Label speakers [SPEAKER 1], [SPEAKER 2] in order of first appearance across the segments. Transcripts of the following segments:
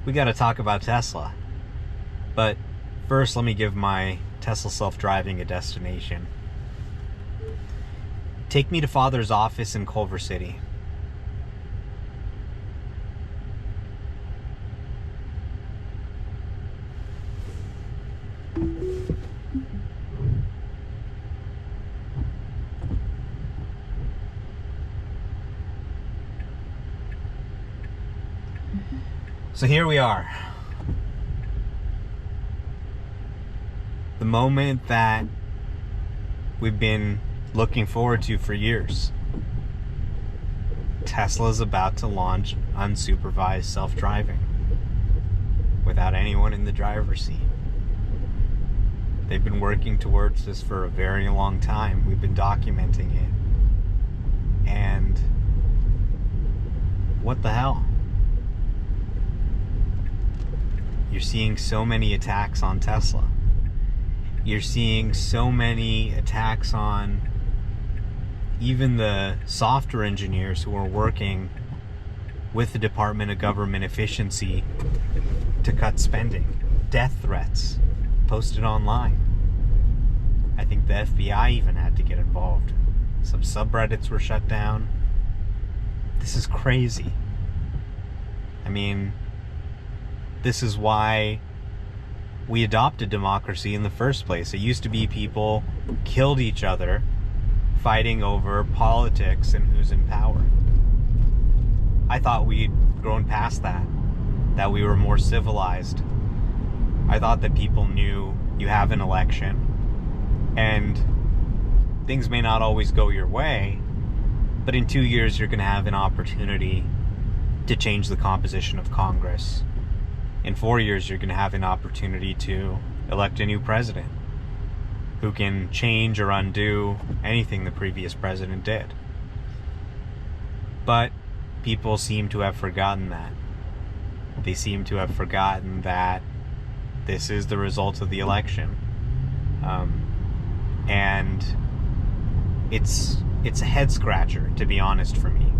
[SPEAKER 1] we got to talk about Tesla. But first, let me give my Tesla self-driving a destination. Take me to Father's office in Culver City. So here we are. The moment that we've been looking forward to for years. Tesla's about to launch unsupervised self-driving without anyone in the driver's seat. They've been working towards this for a very long time. We've been documenting it. And what the hell? You're seeing so many attacks on Tesla. You're seeing so many attacks on even the software engineers who are working with the Department of Government Efficiency to cut spending. Death threats posted online. I think the FBI even had to get involved. Some subreddits were shut down. This is crazy. I mean, this is why we adopted democracy in the first place. It used to be people killed each other fighting over politics and who's in power. I thought we'd grown past that we were more civilized. I thought that people knew you have an election and things may not always go your way, but in 2 years you're going to have an opportunity to change the composition of Congress. In 4 years, you're going to have an opportunity to elect a new president who can change or undo anything the previous president did. But people seem to have forgotten that. They seem to have forgotten that this is the result of the election. And it's a head scratcher, to be honest, for me.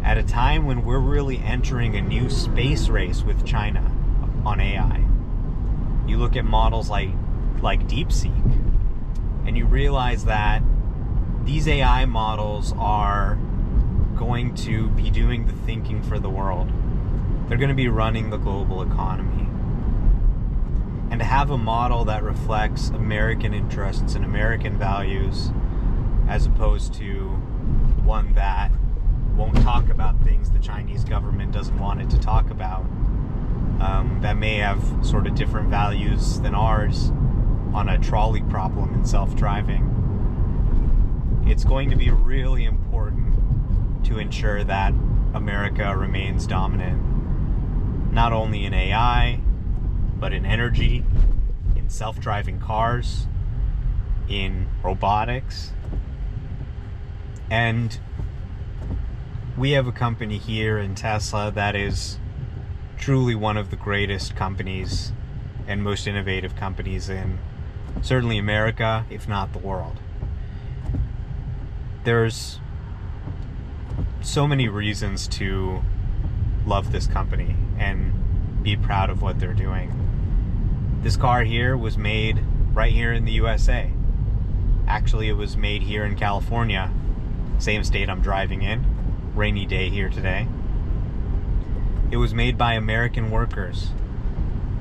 [SPEAKER 1] At a time when we're really entering a new space race with China on AI. You look at models like DeepSeek, and you realize that these AI models are going to be doing the thinking for the world. They're going to be running the global economy. And to have a model that reflects American interests and American values, as opposed to one that won't talk about things the Chinese government doesn't want it to talk about, that may have sort of different values than ours on a trolley problem in self-driving. It's going to be really important to ensure that America remains dominant, not only in AI, but in energy, in self-driving cars, in robotics. And we have a company here in Tesla that is truly one of the greatest companies and most innovative companies in certainly America, if not the world. There's so many reasons to love this company and be proud of what they're doing. This car here was made right here in the USA. Actually, it was made here in California, same state I'm driving in. Rainy day here today. It was made by American workers.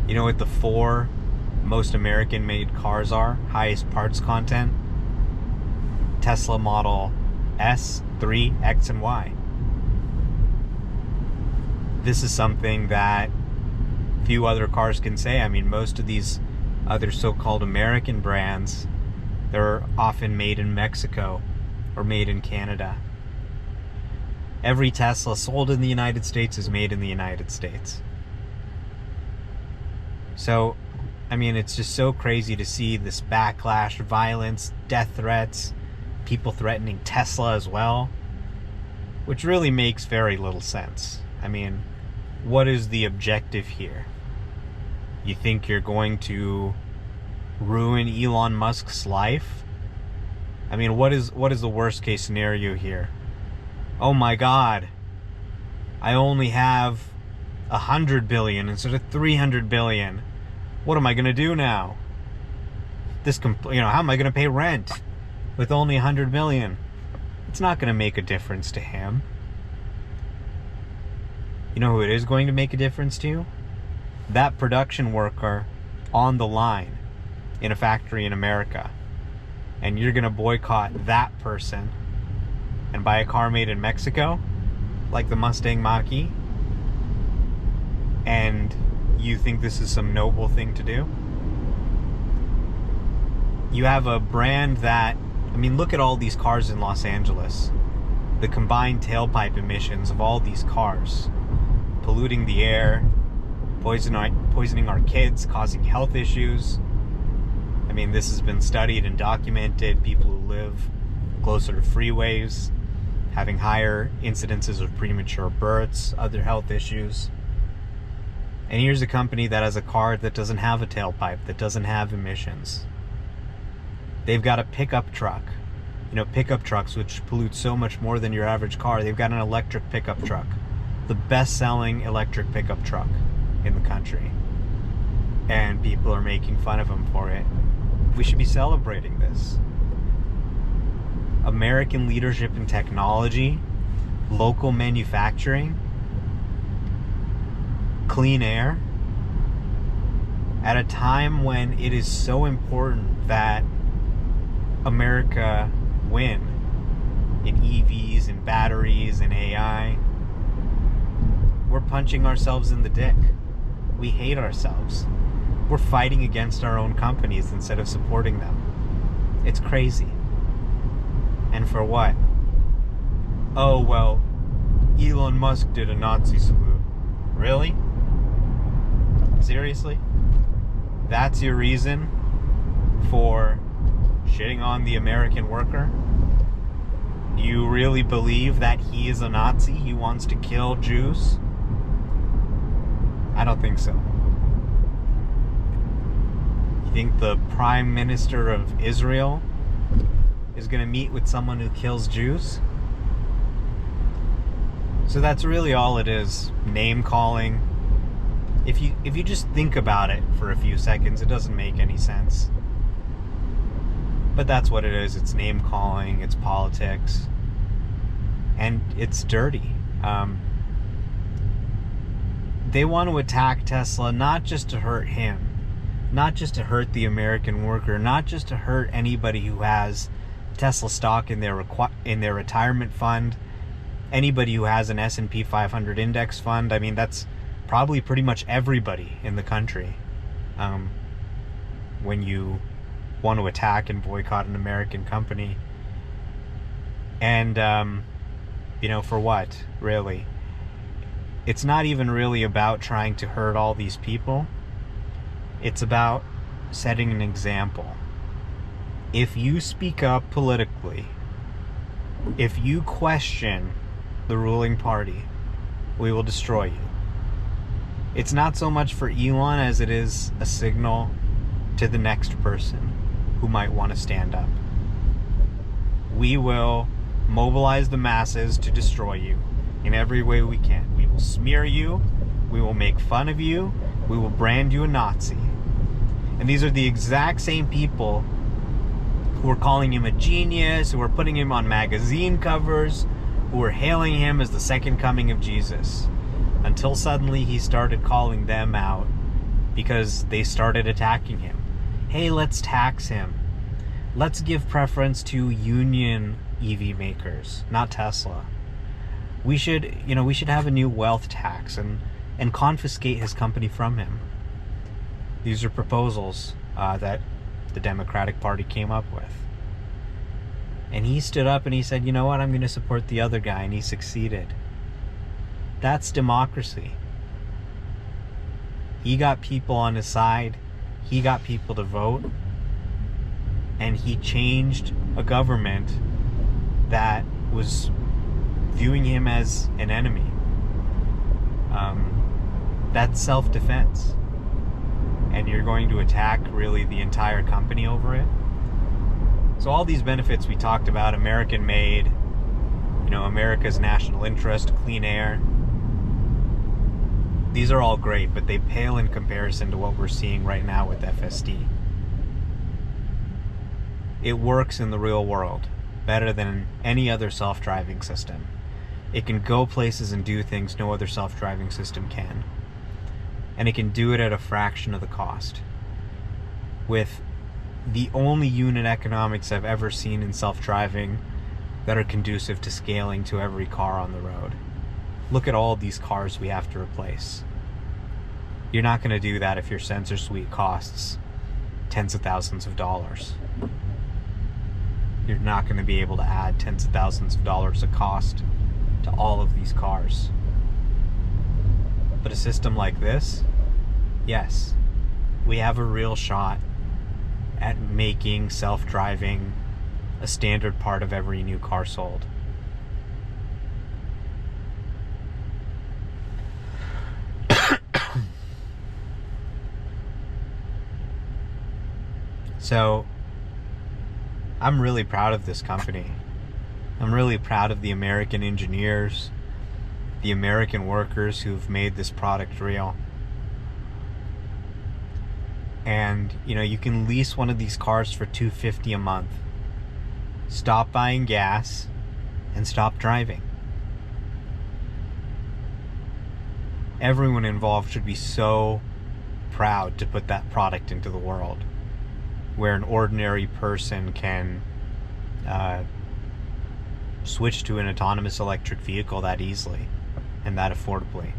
[SPEAKER 1] You know what the 4 most American-made cars are? Highest parts content? Tesla Model S, 3, X, and Y. This is something that few other cars can say. I mean, most of these other so-called American brands, they're often made in Mexico or made in Canada. Every Tesla sold in the United States is made in the United States. So, I mean, it's just so crazy to see this backlash, violence, death threats, people threatening Tesla as well, which really makes very little sense. I mean, what is the objective here? You think you're going to ruin Elon Musk's life? I mean, what is the worst case scenario here? Oh my God, I only have 100 billion instead of 300 billion. What am I going to do now? How am I going to pay rent with only 100 million? It's not going to make a difference to him. You know who it is going to make a difference to? That production worker on the line in a factory in America. And you're going to boycott that person and buy a car made in Mexico, like the Mustang Mach-E, and you think this is some noble thing to do? You have a brand that, look at all these cars in Los Angeles. The combined tailpipe emissions of all these cars, polluting the air, poisoning our kids, causing health issues. This has been studied and documented. People who live closer to freeways having higher incidences of premature births, other health issues. And here's a company that has a car that doesn't have a tailpipe, that doesn't have emissions. They've got a pickup truck. Pickup trucks, which pollute so much more than your average car. They've got an electric pickup truck. The best-selling electric pickup truck in the country. And people are making fun of them for it. We should be celebrating this. American leadership in technology, local manufacturing, clean air, at a time when it is so important that America win in EVs and batteries and AI. We're punching ourselves in the dick. We hate ourselves. We're fighting against our own companies instead of supporting them. It's crazy. And for what? Oh, well, Elon Musk did a Nazi salute. Really? Seriously? That's your reason for shitting on the American worker? Do you really believe that he is a Nazi? He wants to kill Jews? I don't think so. You think the Prime Minister of Israel is going to meet with someone who kills Jews? So that's really all it is. Name calling. If you just think about it for a few seconds, it doesn't make any sense. But that's what it is. It's name calling, it's politics, and it's dirty. They want to attack Tesla not just to hurt him, not just to hurt the American worker, not just to hurt anybody who has Tesla stock in their retirement fund, anybody who has an S&P 500 index fund. That's probably pretty much everybody in the country. When you want to attack and boycott an American company. And, for what, really? It's not even really about trying to hurt all these people. It's about setting an example. If you speak up politically, if you question the ruling party, we will destroy you. It's not so much for Elon as it is a signal to the next person who might want to stand up. We will mobilize the masses to destroy you in every way we can. We will smear you, we will make fun of you, we will brand you a Nazi. And these are the exact same people who are calling him a genius, who are putting him on magazine covers, who are hailing him as the second coming of Jesus. Until suddenly he started calling them out because they started attacking him. Hey, let's tax him. Let's give preference to union EV makers, not Tesla. We should have a new wealth tax and confiscate his company from him. These are proposals that the Democratic Party came up with. And he stood up and he said, you know what, I'm going to support the other guy, and he succeeded. That's democracy. He got people on his side. He got people to vote. And he changed a government that was viewing him as an enemy. That's self-defense. And you're going to attack really the entire company over it. So all these benefits we talked about, American made, America's national interest, clean air, These are all great, but they pale in comparison to what we're seeing right now with FSD. It works in the real world better than any other self-driving system. It can go places and do things no other self-driving system can. And it can do it at a fraction of the cost. With the only unit economics I've ever seen in self-driving that are conducive to scaling to every car on the road. Look at all these cars we have to replace. You're not going to do that if your sensor suite costs tens of thousands of dollars. You're not going to be able to add tens of thousands of dollars of cost to all of these cars. But a system like this, yes, we have a real shot at making self-driving a standard part of every new car sold. So, I'm really proud of this company. I'm really proud of the American engineers, the American workers who've made this product real. And, you can lease one of these cars for $250 a month. Stop buying gas and stop driving. Everyone involved should be so proud to put that product into the world, where an ordinary person can switch to an autonomous electric vehicle that easily and that affordably.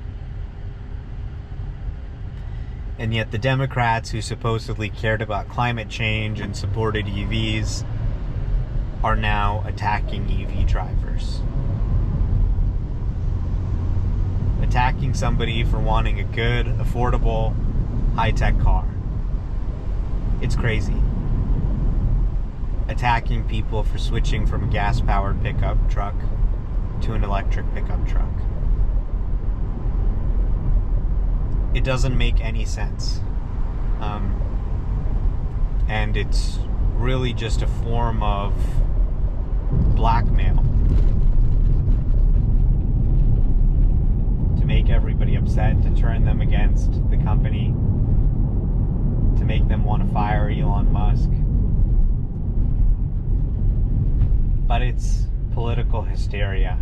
[SPEAKER 1] And yet the Democrats, who supposedly cared about climate change and supported EVs, are now attacking EV drivers. Attacking somebody for wanting a good, affordable, high-tech car. It's crazy. Attacking people for switching from a gas-powered pickup truck to an electric pickup truck. It doesn't make any sense. And it's really just a form of blackmail to make everybody upset, to turn them against the company, to make them want to fire Elon Musk. But it's political hysteria,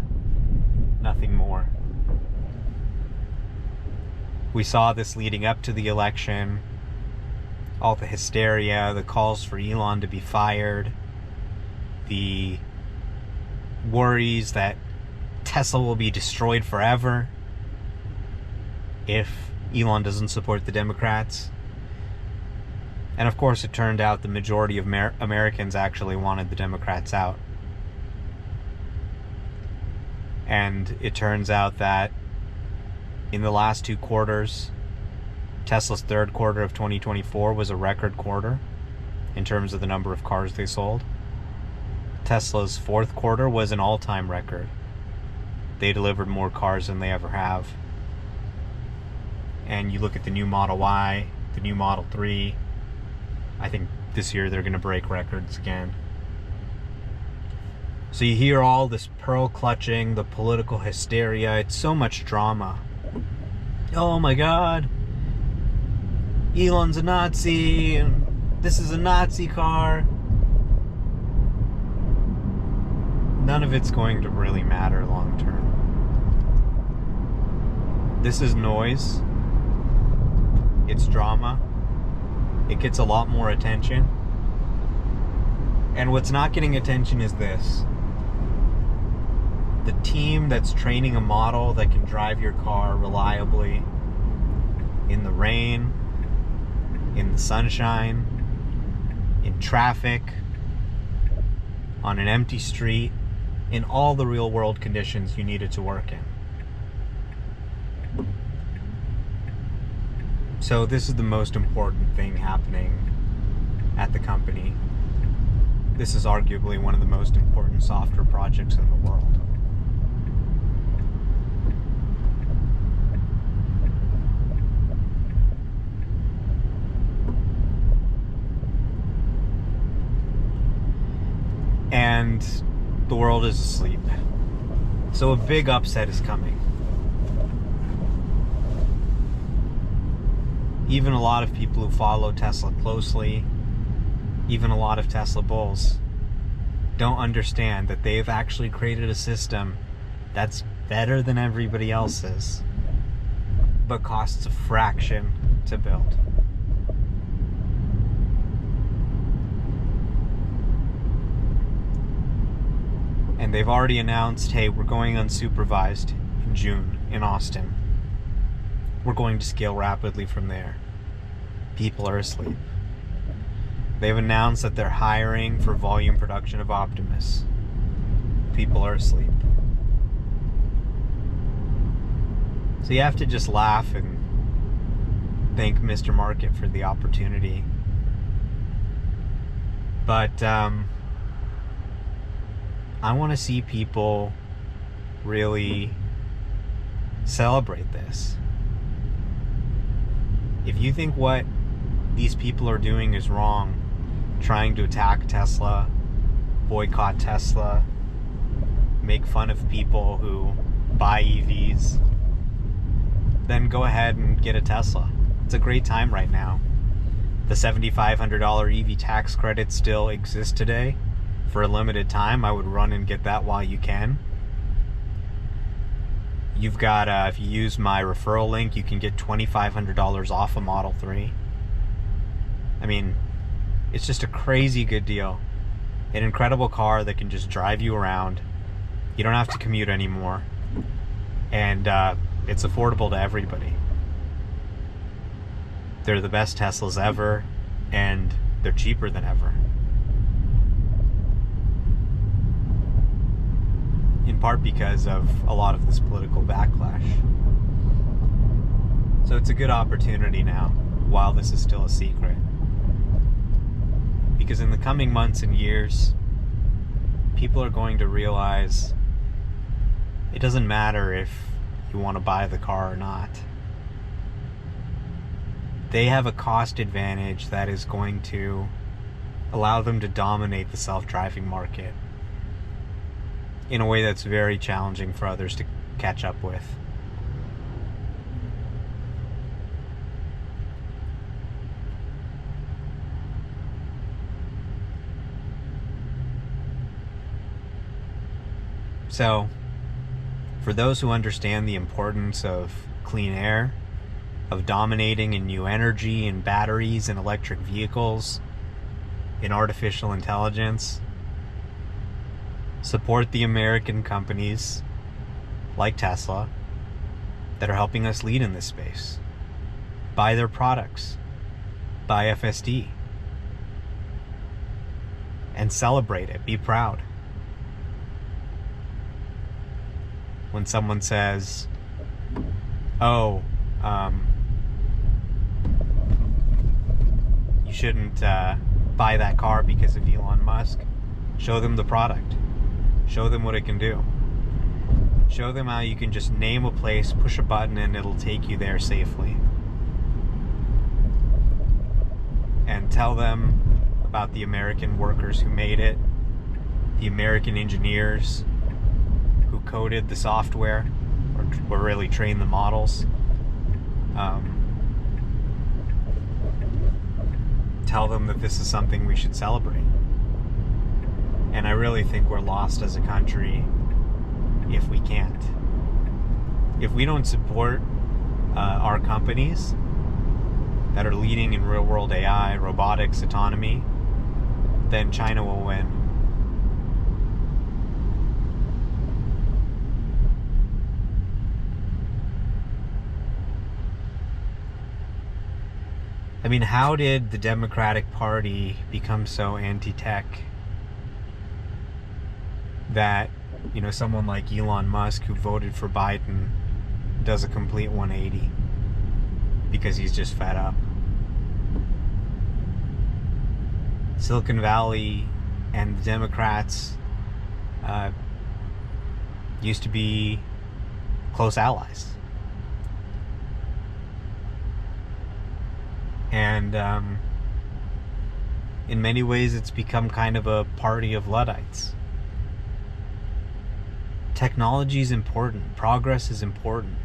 [SPEAKER 1] nothing more. We saw this leading up to the election, all the hysteria, the calls for Elon to be fired, the worries that Tesla will be destroyed forever if Elon doesn't support the Democrats. And of course, it turned out the majority of Americans actually wanted the Democrats out. And it turns out that in the last 2 quarters, Tesla's third quarter of 2024 was a record quarter in terms of the number of cars they sold. Tesla's fourth quarter was an all-time record. They delivered more cars than they ever have. And you look at the new Model Y, the new Model 3, I think this year they're going to break records again. So you hear all this pearl clutching, the political hysteria, it's so much drama. Oh my God, Elon's a Nazi, and this is a Nazi car. None of it's going to really matter long term. This is noise. It's drama. It gets a lot more attention. And what's not getting attention is this. The team that's training a model that can drive your car reliably in the rain, in the sunshine, in traffic, on an empty street, in all the real world conditions you need it to work in. So this is the most important thing happening at the company. This is arguably one of the most important software projects in the world. And the world is asleep. So a big upset is coming. even a lot of people who follow Tesla closely, even a lot of Tesla bulls, don't understand that they've actually created a system that's better than everybody else's, but costs a fraction to build. And they've already announced, hey, we're going unsupervised in June in Austin. We're going to scale rapidly from there. People are asleep. They've announced that they're hiring for volume production of Optimus. People are asleep. So you have to just laugh and thank Mr. Market for the opportunity. But I want to see people really celebrate this. If you think what these people are doing is wrong, trying to attack Tesla, boycott Tesla, make fun of people who buy EVs, then go ahead and get a Tesla. It's a great time right now. The $7,500 EV tax credit still exists today for a limited time. I would run and get that while you can. You've got, if you use my referral link, you can get $2,500 off a Model 3. I mean, it's just a crazy good deal. An incredible car that can just drive you around. You don't have to commute anymore. And it's affordable to everybody. They're the best Teslas ever, and they're cheaper than ever. In part because of a lot of this political backlash. So it's a good opportunity now, while this is still a secret. Because in the coming months and years, people are going to realize it doesn't matter if you want to buy the car or not. They have a cost advantage that is going to allow them to dominate the self-driving market in a way that's very challenging for others to catch up with. So, for those who understand the importance of clean air, of dominating in new energy and batteries and electric vehicles, in artificial intelligence, support the American companies like Tesla that are helping us lead in this space. Buy their products. Buy FSD. And celebrate it. Be proud. When someone says, oh, you shouldn't buy that car because of Elon Musk, show them the product. Show them what it can do. Show them how you can just name a place, push a button, and it'll take you there safely. And tell them about the American workers who made it, the American engineers who coded the software, or really trained the models. Tell them that this is something we should celebrate. And I really think we're lost as a country if we can't. If we don't support our companies that are leading in real-world AI, robotics, autonomy, then China will win. I mean, how did the Democratic Party become so anti-tech that, you know, someone like Elon Musk, who voted for Biden, does a complete 180 because he's just fed up? Silicon Valley and the Democrats used to be close allies. And in many ways, it's become kind of a party of Luddites. Technology is important. Progress is important.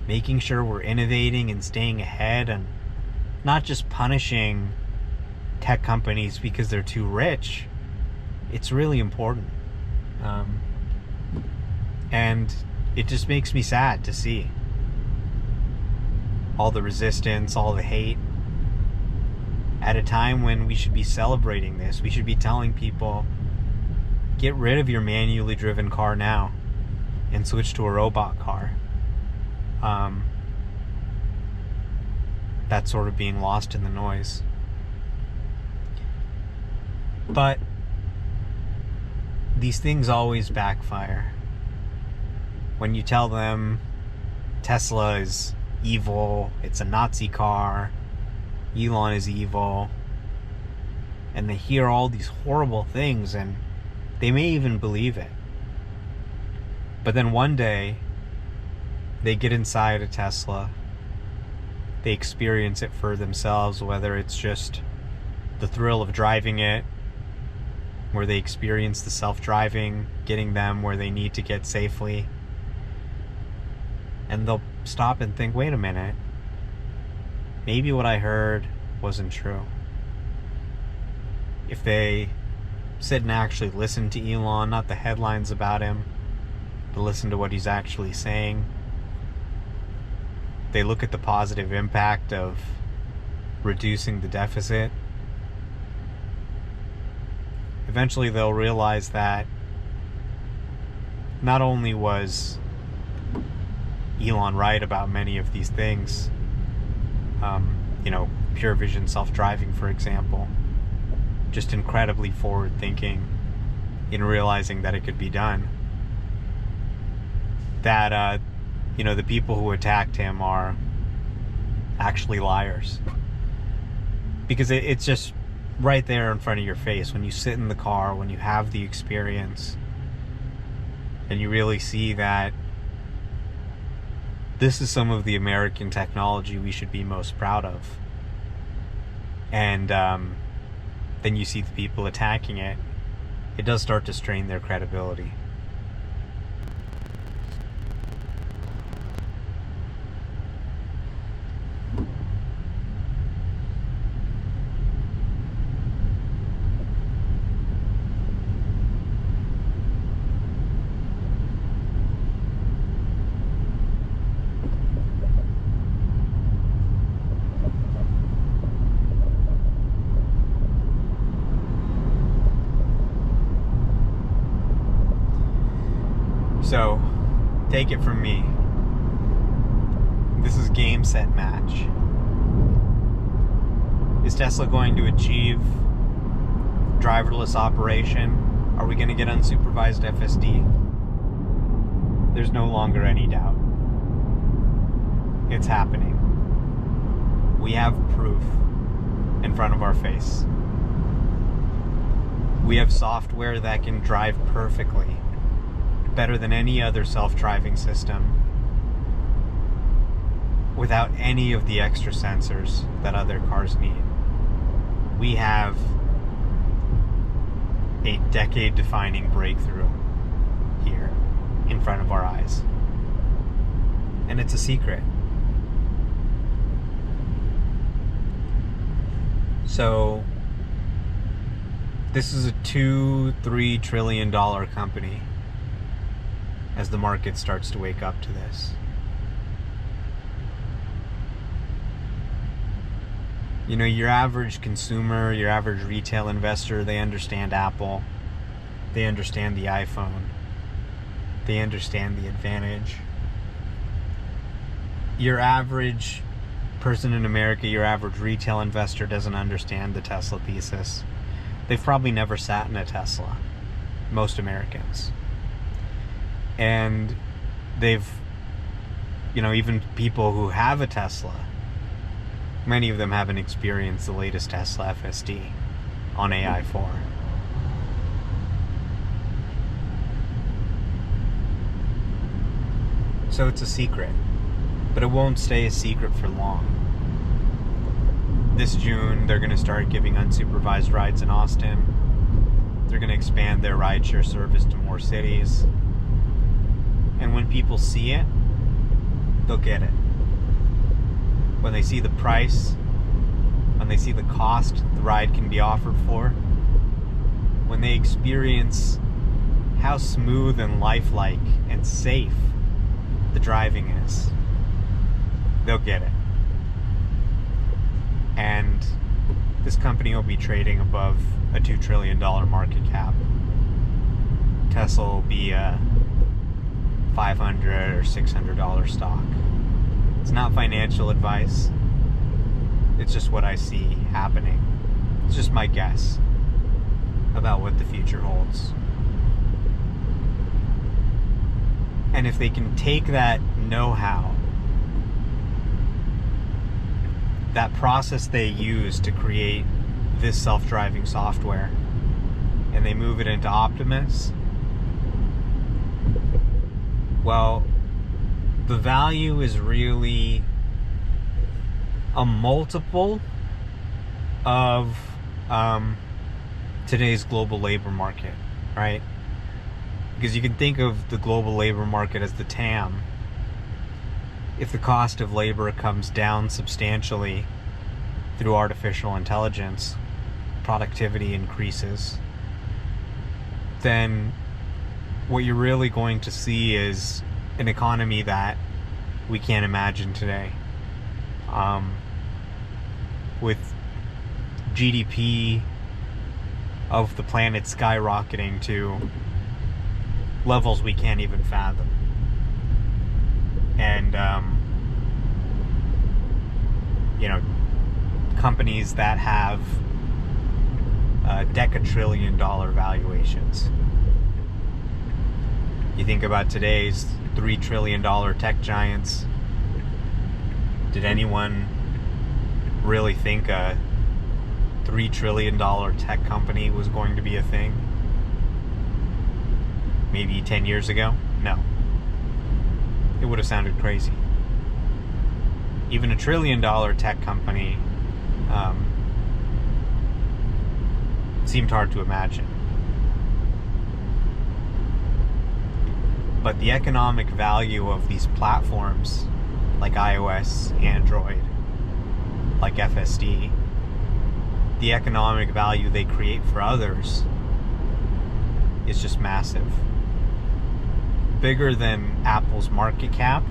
[SPEAKER 1] Making sure we're innovating and staying ahead and not just punishing tech companies because they're too rich. It's really important. And it just makes me sad to see all the resistance, all the hate, at a time when we should be celebrating this. We should be telling people, get rid of your manually driven car now and switch to a robot car. That's sort of being lost in the noise. But these things always backfire. When you tell them Tesla is evil, it's a Nazi car, Elon is evil, and they hear all these horrible things and they may even believe it. But then one day they get inside a Tesla, they experience it for themselves, whether it's just the thrill of driving it, where they experience the self-driving getting them where they need to get safely, and they'll stop and think, wait a minute, maybe what I heard wasn't true. If they sit and actually listen to Elon, not the headlines about him, but listen to what he's actually saying, they look at the positive impact of reducing the deficit, eventually they'll realize that not only was Elon right about many of these things, pure vision self-driving, for example, just incredibly forward-thinking in realizing that it could be done, that the people who attacked him are actually liars. Because it's just right there in front of your face when you sit in the car, when you have the experience, and you really see that this is some of the American technology we should be most proud of. And then you see the people attacking it. It does start to strain their credibility. So, take it from me. This is game, set, match. Is Tesla going to achieve driverless operation? Are we going to get unsupervised FSD? There's no longer any doubt. It's happening. We have proof in front of our face. We have software that can drive perfectly, better than any other self-driving system, without any of the extra sensors that other cars need. We have a decade-defining breakthrough here in front of our eyes. And it's a secret. So, this is a $2-3 trillion company as the market starts to wake up to this. Your average consumer, your average retail investor, they understand Apple, they understand the iPhone, they understand the advantage. Your average person in America, your average retail investor doesn't understand the Tesla thesis. They've probably never sat in a Tesla, most Americans. And they've, even people who have a Tesla, many of them haven't experienced the latest Tesla FSD on AI4. So it's a secret, but it won't stay a secret for long. This June, they're going to start giving unsupervised rides in Austin. They're going to expand their rideshare service to more cities. And when people see it, they'll get it. When they see the price when they see the cost the ride can be offered for, when they experience how smooth and lifelike and safe the driving is, they'll get it. And this company will be trading above a $2 trillion market cap. Tesla will be a $500 or $600 stock. It's not financial advice. It's just what I see happening. It's just my guess about what the future holds. And if they can take that know-how, that process they use to create this self-driving software, and they move it into Optimus, well, the value is really a multiple of today's global labor market, right? Because you can think of the global labor market as the TAM. If the cost of labor comes down substantially through artificial intelligence, productivity increases, then what you're really going to see is an economy that we can't imagine today. With GDP of the planet skyrocketing to levels we can't even fathom. And, companies that have decatrillion-dollar valuations. You think about today's $3 trillion tech giants. Did anyone really think a $3 trillion tech company was going to be a thing? Maybe 10 years ago? No. It would have sounded crazy. Even a $1 trillion tech company seemed hard to imagine. But the economic value of these platforms, like iOS, Android, like FSD, the economic value they create for others is just massive. Bigger than Apple's market cap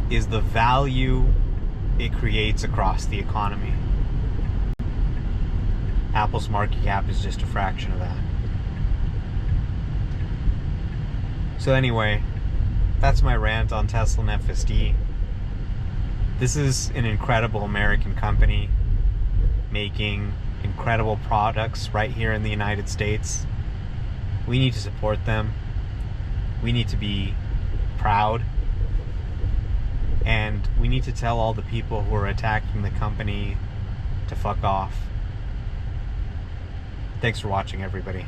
[SPEAKER 1] is the value it creates across the economy. Apple's market cap is just a fraction of that. So anyway, that's my rant on Tesla and FSD. This is an incredible American company making incredible products right here in the United States. We need to support them. We need to be proud. And we need to tell all the people who are attacking the company to fuck off. Thanks for watching, everybody.